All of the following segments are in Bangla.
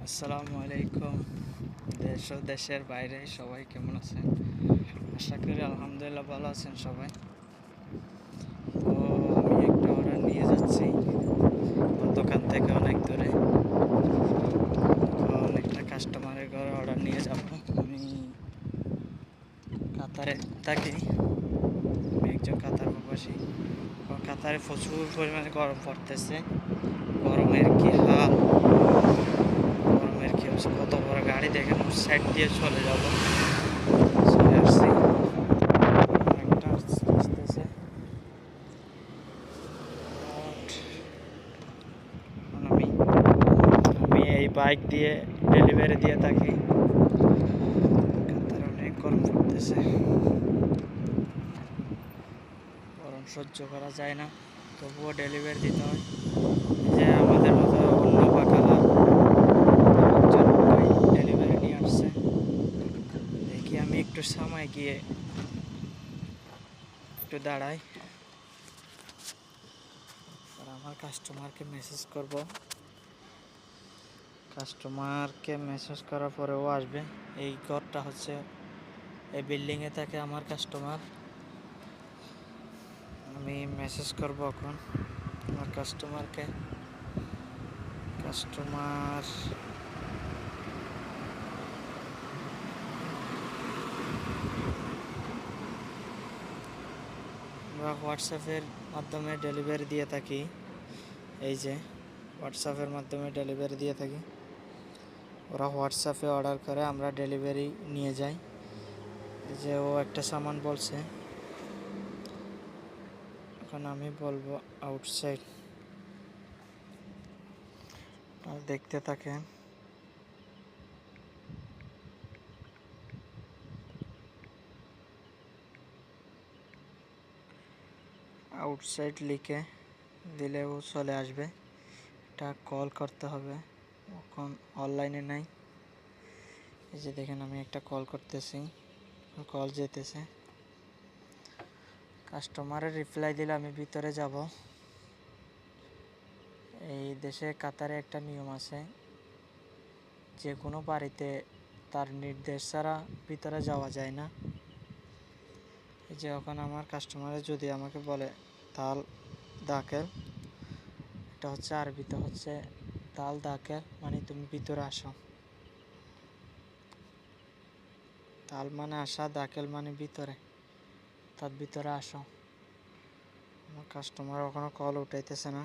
আসসালামু আলাইকুম। দেশ ও দেশের বাইরে সবাই কেমন আছেন? আশা করি আলহামদুলিল্লাহ ভালো আছেন সবাই। তো আমি একটা অর্ডার নিয়ে যাচ্ছি দোকান থেকে অনেক দূরে। এখন একটা কাস্টমারের ঘরে অর্ডার নিয়ে যাব। আমি কাতারে থাকি, আমি একজন কাতার প্রবাসী। কাতারে প্রচুর পরিমাণে গরম পড়তেছে। গরমের কি হাল, গরমের কি অবস্থা! কত বড় গাড়ি দেখেন, ওর সাইড দিয়ে চলে যাব। চলে আসছি, একটা আসতেছে। আমি আমি এই বাইক দিয়ে ডেলিভারি দিয়ে থাকি। কাতারে অনেক গরম পড়তেছে, গরম সহ্য করা যায় না, তবুও ডেলিভারি দিতে হয়। যে আমাদের মতো অন্য বাকালা একজন ভাই ডেলিভারি নিয়ে আসছে। দেখি আমি একটু সময় গিয়ে একটু দাঁড়াই, আর আমার কাস্টমারকে মেসেজ করব। কাস্টমারকে মেসেজ করার পরে ও আসবে। এই ঘরটা হচ্ছে, এই বিল্ডিংয়ে থাকে আমার কাস্টমার। আমি মেসেজ করব এখন আমার কাস্টমারকে। কাস্টমার আমরা হোয়াটসঅ্যাপের মাধ্যমে ডেলিভারি দিয়ে থাকি। এই যে হোয়াটসঅ্যাপের মাধ্যমে ডেলিভারি দিয়ে থাকি। ওরা হোয়াটসঅ্যাপে অর্ডার করে, আমরা ডেলিভারি নিয়ে যাই। এই যে ও একটা সামান বলছে, এখন আমি বলবো আউটসাইড। আর দেখতে থাকেন। আউটসাইড লিখে দিলে ও চলে আসবে। এটা কল করতে হবে, এখন অনলাইনে নাই। এই যে দেখেন, আমি একটা কল করতেছি, কল যেতেছে। কাস্টমারের রিপ্লাই দিলে আমি ভিতরে যাব। এই দেশে কাতারে একটা নিয়ম আছে, যে কোনো বাড়িতে তার নির্দেশ ছাড়া ভিতরে যাওয়া যায় না। এই যে এখন আমার কাস্টমারে যদি আমাকে বলে তাল দাকেল, এটা হচ্ছে আরবিতে হচ্ছে তাল দাকেল, মানে তুমি ভিতরে আসো। তাল মানে আসা, দাকেল মানে ভিতরে, তার ভিতরে আসো। আমার কাস্টমার এখনো কল উঠাইতেছে না,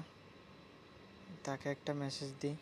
তাকে একটা মেসেজ দিই।